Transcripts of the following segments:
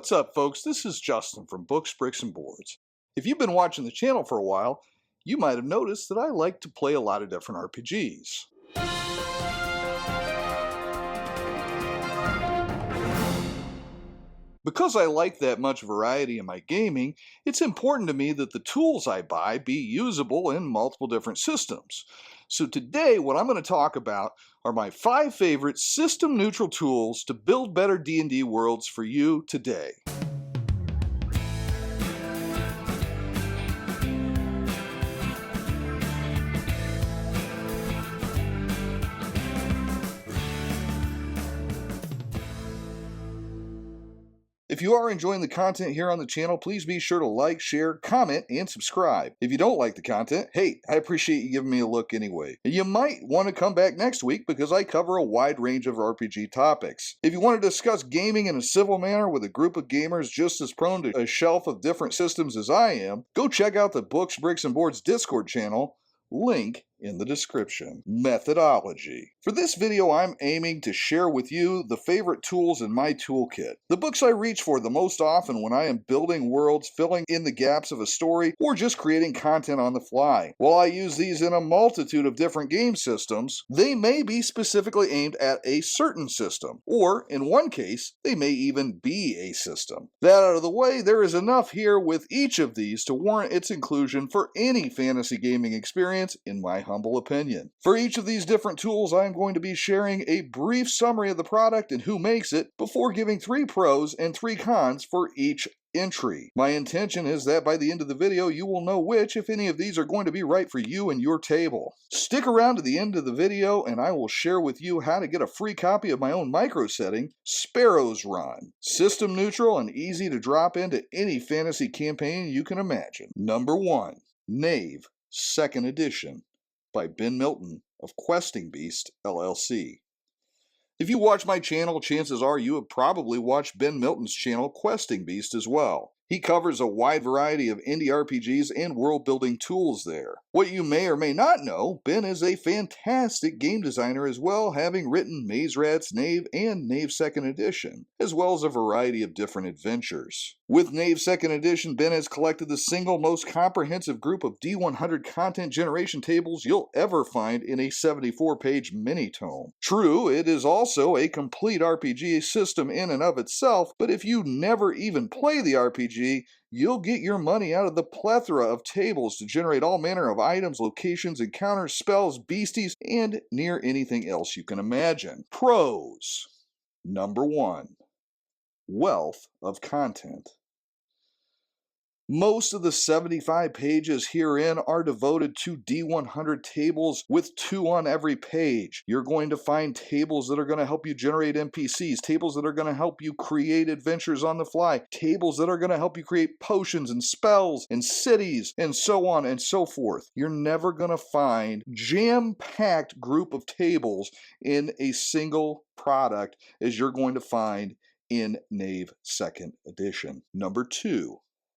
What's up, folks? This is Justin from Books, Bricks, and Boards. If you've been watching the channel for a while, you might have noticed that I like to play a lot of different RPGs. Because I like that much variety in my gaming, it's important to me that the tools I buy be usable in multiple different systems. So today, what I'm going to talk about are my 5 favorite system-neutral tools to build better D&D worlds for you today. If you are enjoying the content here on the channel, please be sure to like, share, comment, and subscribe. If you don't like the content, hey, I appreciate you giving me a look anyway. And you might want to come back next week because I cover a wide range of RPG topics. If you want to discuss gaming in a civil manner with a group of gamers just as prone to a shelf of different systems as I am, go check out the Books, Bricks, and Boards Discord channel. Link in the description. Methodology. For this video, I'm aiming to share with you the favorite tools in my toolkit. The books I reach for the most often when I am building worlds, filling in the gaps of a story, or just creating content on the fly. While I use these in a multitude of different game systems, they may be specifically aimed at a certain system, or in one case, they may even be a system. That out of the way, there is enough here with each of these to warrant its inclusion for any fantasy gaming experience, in my humble opinion. For each of these different tools, I'm going to be sharing a brief summary of the product and who makes it before giving 3 pros and 3 cons for each entry. My intention is that by the end of the video, you will know which, if any of these, are going to be right for you and your table. Stick around to the end of the video and I will share with you how to get a free copy of my own micro setting, Sparrow's Run. System neutral and easy to drop into any fantasy campaign you can imagine. Number 1. Knave, 2nd edition, by Ben Milton of Questing Beast, LLC. If you watch my channel, chances are you have probably watched Ben Milton's channel, Questing Beast, as well. He covers a wide variety of indie RPGs and world-building tools there. What you may or may not know, Ben is a fantastic game designer as well, having written Maze Rat's Knave and Knave 2nd Edition, as well as a variety of different adventures. With Knave 2nd Edition, Ben has collected the single most comprehensive group of D100 content generation tables you'll ever find in a 74-page mini-tome. True, it is also a complete RPG system in and of itself, but if you never even play the RPG, you'll get your money out of the plethora of tables to generate all manner of items, locations, encounters, spells, beasties, and near anything else you can imagine. Pros. Number 1. Wealth of content. Most of the 75 pages herein are devoted to D100 tables with 2 on every page. You're going to find tables that are going to help you generate NPCs, tables that are going to help you create adventures on the fly, tables that are going to help you create potions and spells and cities and so on and so forth. You're never going to find jam-packed group of tables in a single product as you're going to find in Knave 2nd Edition. Number 2.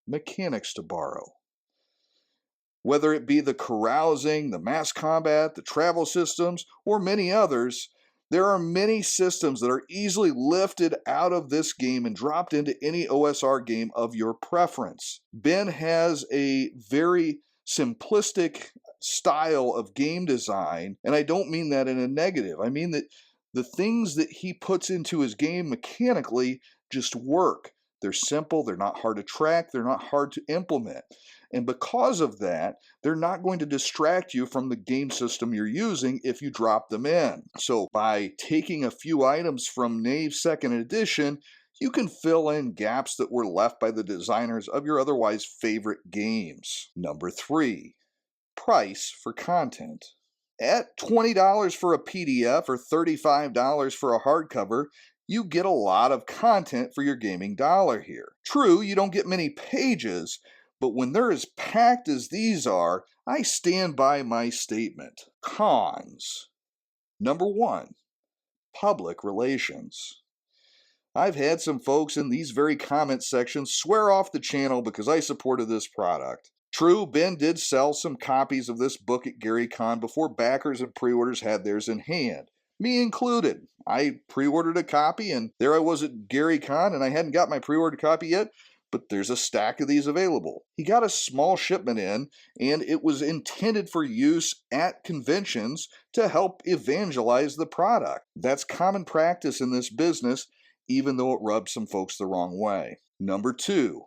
Mechanics to borrow. Whether it be the carousing, the mass combat, the travel systems, or many others, there are many systems that are easily lifted out of this game and dropped into any OSR game of your preference. Ben has a very simplistic style of game design, and I don't mean that in a negative. I mean that the things that he puts into his game mechanically just work. They're simple, they're not hard to track, they're not hard to implement. And because of that, they're not going to distract you from the game system you're using if you drop them in. So by taking a few items from Knave 2nd Edition, you can fill in gaps that were left by the designers of your otherwise favorite games. Number 3. Price for content. At $20 for a PDF or $35 for a hardcover, you get a lot of content for your gaming dollar here. True, you don't get many pages, but when they're as packed as these are, I stand by my statement. Cons. Number 1. Public relations. I've had some folks in these very comment sections swear off the channel because I supported this product. True, Ben did sell some copies of this book at GaryCon before backers and pre-orders had theirs in hand. me included. I pre-ordered a copy, and there I was at Gary Con, and I hadn't got my pre-ordered copy yet, but there's a stack of these available. He got a small shipment in, and it was intended for use at conventions to help evangelize the product. That's common practice in this business, even though it rubs some folks the wrong way. Number 2,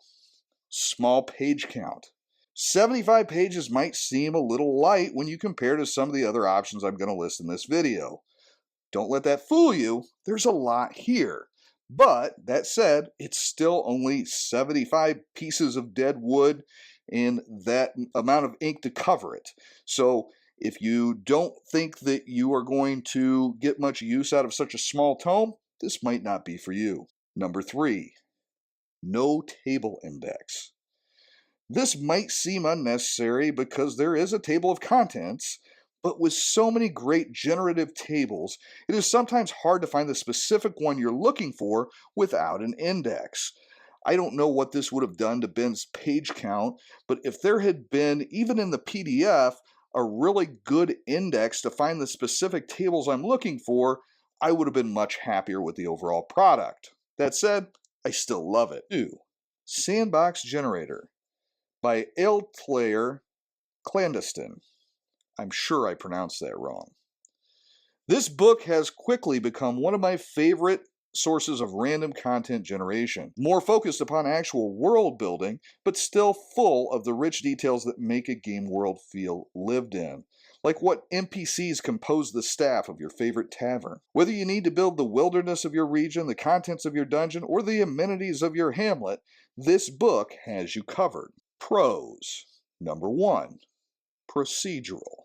small page count. 75 pages might seem a little light when you compare to some of the other options I'm going to list in this video. Don't let that fool you. There's a lot here. But that said, it's still only 75 pieces of dead wood and that amount of ink to cover it. So if you don't think that you are going to get much use out of such a small tome, this might not be for you. Number 3, no table index. This might seem unnecessary because there is a table of contents, but with so many great generative tables, it is sometimes hard to find the specific one you're looking for without an index. I don't know what this would have done to Ben's page count, but if there had been, even in the PDF, a really good index to find the specific tables I'm looking for, I would have been much happier with the overall product. That said, I still love it. 2. Sandbox Generator by Claire Clandestine. I'm sure I pronounced that wrong. This book has quickly become one of my favorite sources of random content generation, more focused upon actual world building, but still full of the rich details that make a game world feel lived in. Like what NPCs compose the staff of your favorite tavern. Whether you need to build the wilderness of your region, the contents of your dungeon, or the amenities of your hamlet, this book has you covered. Pros. Number 1, procedural.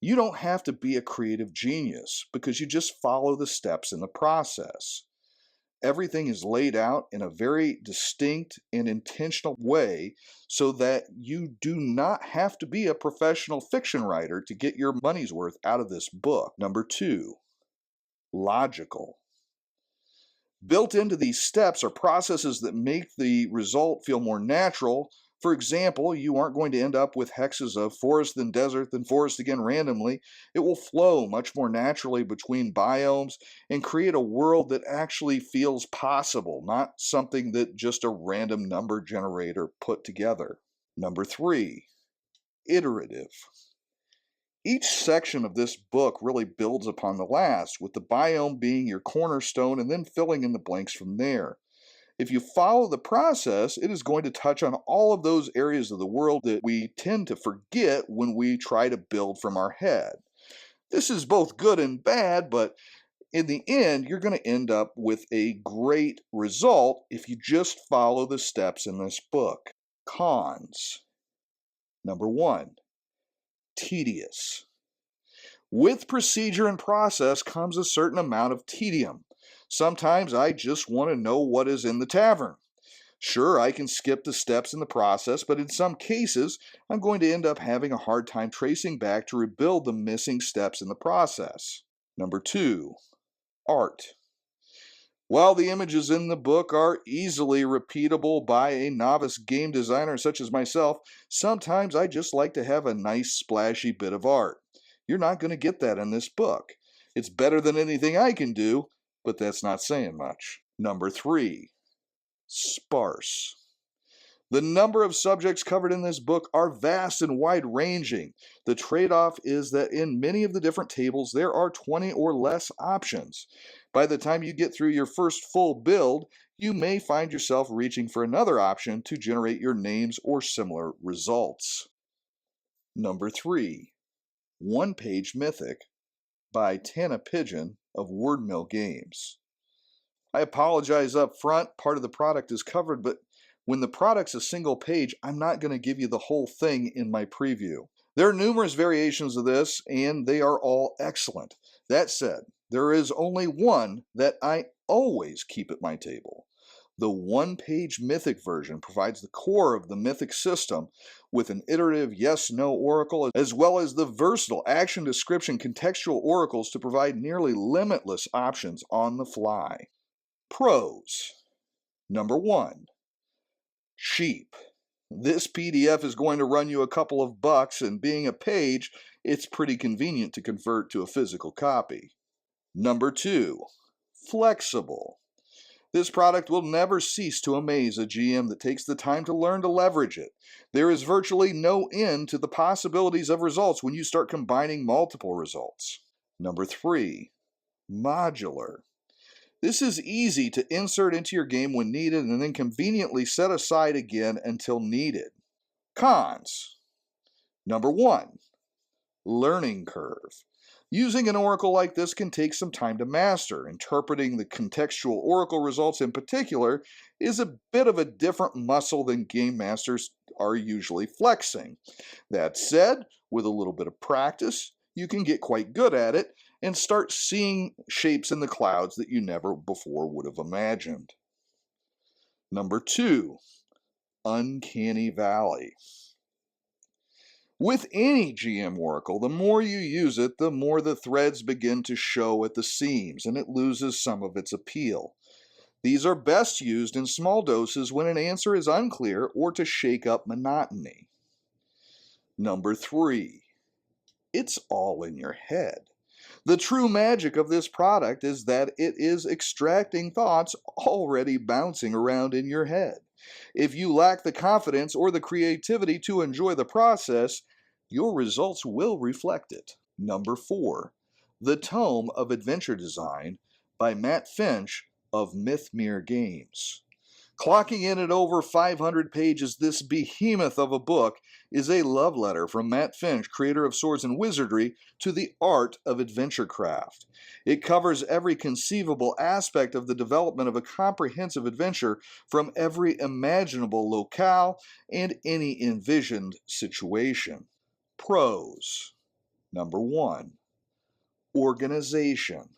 You don't have to be a creative genius because you just follow the steps in the process. Everything is laid out in a very distinct and intentional way so that you do not have to be a professional fiction writer to get your money's worth out of this book. Number 2, logical. Built into these steps are processes that make the result feel more natural. For example, you aren't going to end up with hexes of forest then desert then forest again randomly. It will flow much more naturally between biomes and create a world that actually feels possible, not something that just a random number generator put together. Number 3, iterative. Each section of this book really builds upon the last, with the biome being your cornerstone and then filling in the blanks from there. If you follow the process, it is going to touch on all of those areas of the world that we tend to forget when we try to build from our head. This is both good and bad, but in the end, you're going to end up with a great result if you just follow the steps in this book. Cons. Number 1, tedious. With procedure and process comes a certain amount of tedium. Sometimes I just want to know what is in the tavern. Sure, I can skip the steps in the process, but in some cases, I'm going to end up having a hard time tracing back to rebuild the missing steps in the process. Number 2, art. While the images in the book are easily repeatable by a novice game designer such as myself, sometimes I just like to have a nice splashy bit of art. You're not going to get that in this book. It's better than anything I can do, but that's not saying much. Number 3, sparse. The number of subjects covered in this book are vast and wide-ranging. The trade-off is that in many of the different tables, there are 20 or less options. By the time you get through your first full build, you may find yourself reaching for another option to generate your names or similar results. Number 3, One-Page Mythic by Tana Pigeon of Wordmill Games. I apologize up front, part of the product is covered, but when the product's a single page, I'm not going to give you the whole thing in my preview. There are numerous variations of this, and they are all excellent. That said, there is only one that I always keep at my table. The one-page Mythic version provides the core of the Mythic system with an iterative yes-no oracle, as well as the versatile action description contextual oracles to provide nearly limitless options on the fly. Pros. Number 1, cheap. This PDF is going to run you a couple of bucks, and being a page, it's pretty convenient to convert to a physical copy. Number 2, flexible. This product will never cease to amaze a GM that takes the time to learn to leverage it. There is virtually no end to the possibilities of results when you start combining multiple results. Number 3, modular. This is easy to insert into your game when needed and then conveniently set aside again until needed. Cons. Number 1, learning curve. Using an oracle like this can take some time to master. Interpreting the contextual oracle results in particular is a bit of a different muscle than game masters are usually flexing. That said, with a little bit of practice, you can get quite good at it and start seeing shapes in the clouds that you never before would have imagined. Number 2, uncanny valley. With any GM Oracle, the more you use it, the more the threads begin to show at the seams, and it loses some of its appeal. These are best used in small doses when an answer is unclear or to shake up monotony. Number 3, it's all in your head. The true magic of this product is that it is extracting thoughts already bouncing around in your head. If you lack the confidence or the creativity to enjoy the process, your results will reflect it. Number 4, The Tome of Adventure Design by Matt Finch of Mythmere Games. Clocking in at over 500 pages, this behemoth of a book is a love letter from Matt Finch, creator of Swords and Wizardry, to the art of adventure craft. It covers every conceivable aspect of the development of a comprehensive adventure from every imaginable locale and any envisioned situation. Pros. Number 1, organization.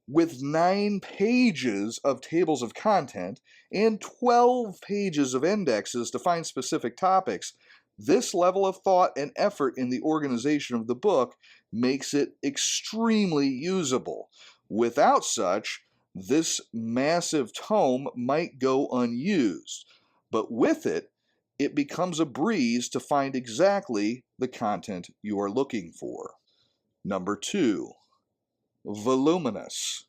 With 9 pages of tables of content and 12 pages of indexes to find specific topics, this level of thought and effort in the organization of the book makes it extremely usable. Without such, this massive tome might go unused, but with it, it becomes a breeze to find exactly the content you are looking for. Number 2, voluminous.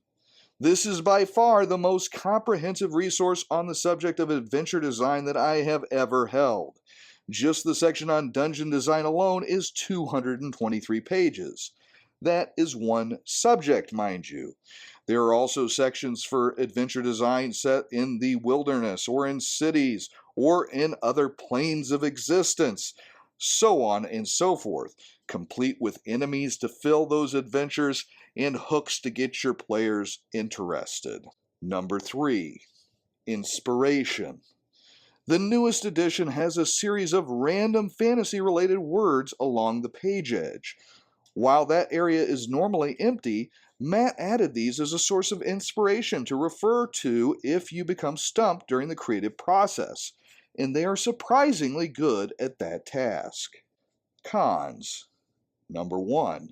This is by far the most comprehensive resource on the subject of adventure design that I have ever held. Just the section on dungeon design alone is 223 pages. That is one subject, mind you. There are also sections for adventure design set in the wilderness or in cities or in other planes of existence, so on and so forth, complete with enemies to fill those adventures and hooks to get your players interested. Number 3, inspiration. The newest edition has a series of random fantasy-related words along the page edge. While that area is normally empty, Matt added these as a source of inspiration to refer to if you become stumped during the creative process, and they are surprisingly good at that task. Cons. Number 1,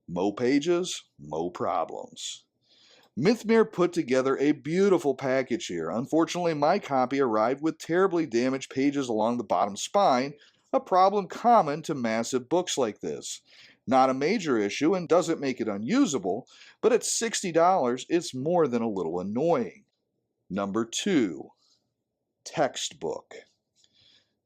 mo pages, mo problems. Mythmere put together a beautiful package here. Unfortunately, my copy arrived with terribly damaged pages along the bottom spine, a problem common to massive books like this. Not a major issue and doesn't make it unusable, but at $60, it's more than a little annoying. Number 2, textbook.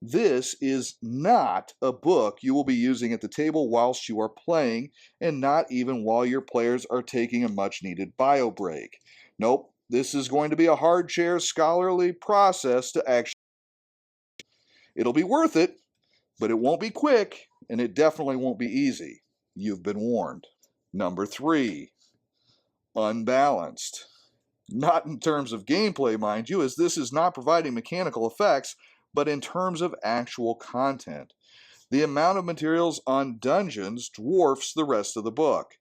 This is not a book you will be using at the table whilst you are playing, and not even while your players are taking a much-needed bio break. Nope, this is going to be a hard chair scholarly process to actually. It'll be worth it, but it won't be quick, and it definitely won't be easy. You've been warned. Number 3, unbalanced. Not in terms of gameplay, mind you, as this is not providing mechanical effects, but in terms of actual content. The amount of materials on dungeons dwarfs the rest of the book.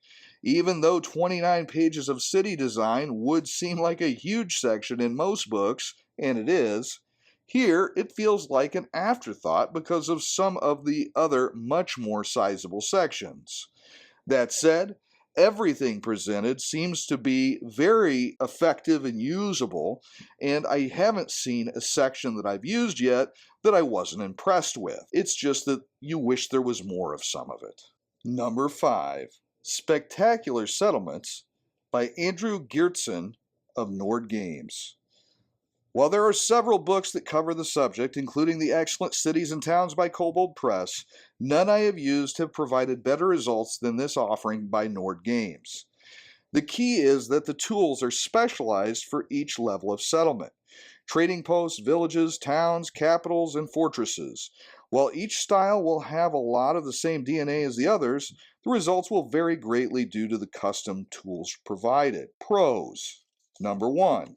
Even though 29 pages of city design would seem like a huge section in most books, and it is, here it feels like an afterthought because of some of the other much more sizable sections. That said, Everything presented seems to be very effective and usable, and I haven't seen a section that I've used yet that I wasn't impressed with. It's just that you wish there was more of some of it. Number 5, Spectacular Settlements by Andrew Geertsen of Nord Games. While there are several books that cover the subject, including The Excellent Cities and Towns by Kobold Press, none I have used have provided better results than this offering by Nord Games. The key is that the tools are specialized for each level of settlement: trading posts, villages, towns, capitals, and fortresses. While each style will have a lot of the same DNA as the others, the results will vary greatly due to the custom tools provided. Pros. Number 1.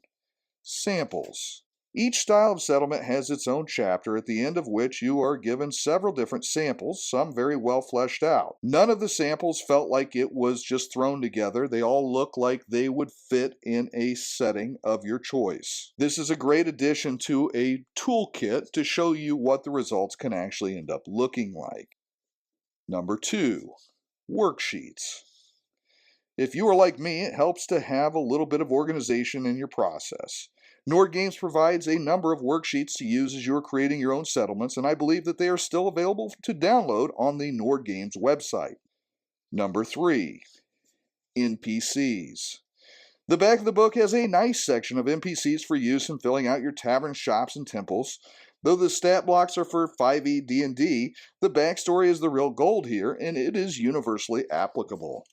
Samples. Each style of settlement has its own chapter, at the end of which you are given several different samples, some very well fleshed out. None of the samples felt like it was just thrown together. They all look like they would fit in a setting of your choice. This is a great addition to a toolkit to show you what the results can actually end up looking like. Number 2, worksheets. If you are like me, it helps to have a little bit of organization in your process. Nord Games provides a number of worksheets to use as you are creating your own settlements, and I believe that they are still available to download on the Nord Games website. Number 3, NPCs. The back of the book has a nice section of NPCs for use in filling out your taverns, shops, and temples. Though the stat blocks are for 5e D&D, the backstory is the real gold here, and it is universally applicable.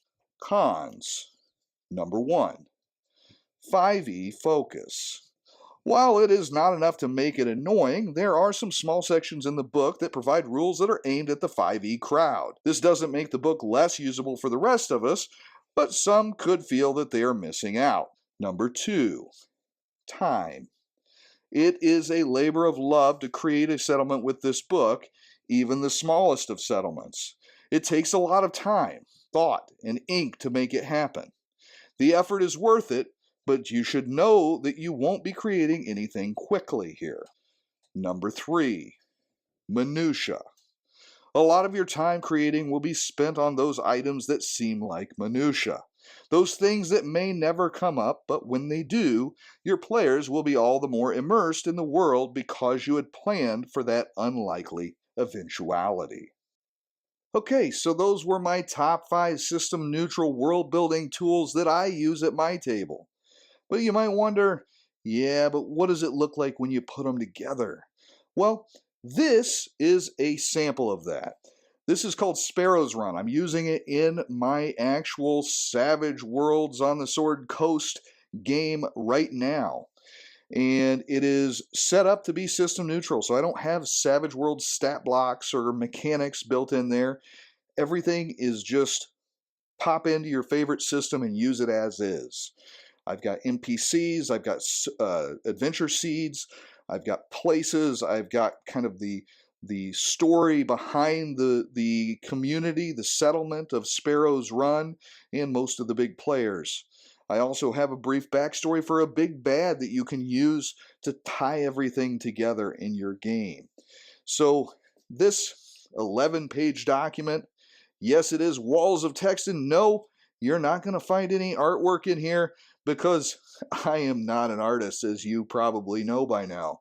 Cons. Number 1, 5e focus. While it is not enough to make it annoying, there are some small sections in the book that provide rules that are aimed at the 5e crowd. This doesn't make the book less usable for the rest of us, but some could feel that they are missing out. Number 2, time. It is a labor of love to create a settlement with this book, even the smallest of settlements. It takes a lot of time, thought, and ink to make it happen. The effort is worth it, but you should know that you won't be creating anything quickly here. Number 3, minutia. A lot of your time creating will be spent on those items that seem like minutia. Those things that may never come up, but when they do, your players will be all the more immersed in the world because you had planned for that unlikely eventuality. Okay, so those were my top 5 system-neutral world-building tools that I use at my table. But you might wonder, yeah, but what does it look like when you put them together? Well, this is a sample of that. This is called Sparrow's Run. I'm using it in my actual Savage Worlds on the Sword Coast game right now. And it is set up to be system neutral, so I don't have Savage Worlds stat blocks or mechanics built in there. Everything is just pop into your favorite system and use it as is. I've got NPCs, I've got adventure seeds, I've got places, I've got kind of the story behind the community, the settlement of Sparrow's Run, and most of the big players. I also have a brief backstory for a big bad that you can use to tie everything together in your game. So this 11-page document, yes, it is walls of text, and no, you're not going to find any artwork in here because I am not an artist, as you probably know by now.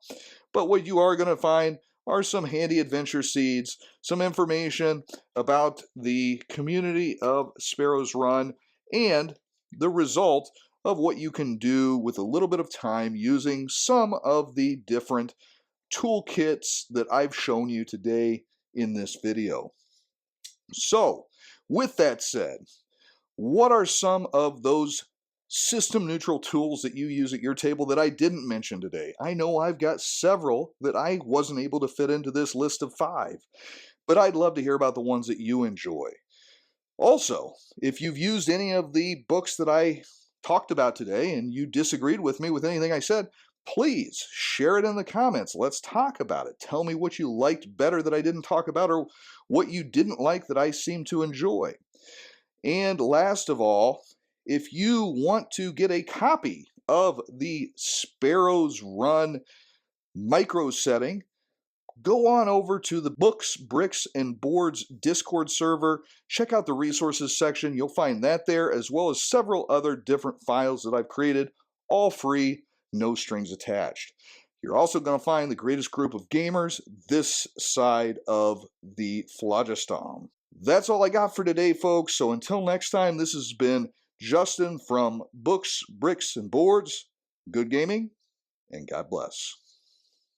But what you are going to find are some handy adventure seeds, some information about the community of Sparrow's Run, and the result of what you can do with a little bit of time using some of the different toolkits that I've shown you today in this video. So, with that said, what are some of those system neutral tools that you use at your table that I didn't mention today? I know I've got several that I wasn't able to fit into this list of 5, but I'd love to hear about the ones that you enjoy. Also, if you've used any of the books that I talked about today and you disagreed with me with anything I said, please share it in the comments. Let's talk about it. Tell me what you liked better that I didn't talk about, or what you didn't like that I seem to enjoy. And last of all, if you want to get a copy of the Sparrow's Run micro setting, go on over to the Books, Bricks, and Boards Discord server. Check out the resources section. You'll find that there, as well as several other different files that I've created, all free, no strings attached. You're also going to find the greatest group of gamers this side of the phlogiston. That's all I got for today, folks. So until next time, this has been Justin from Books, Bricks, and Boards. Good gaming, and God bless.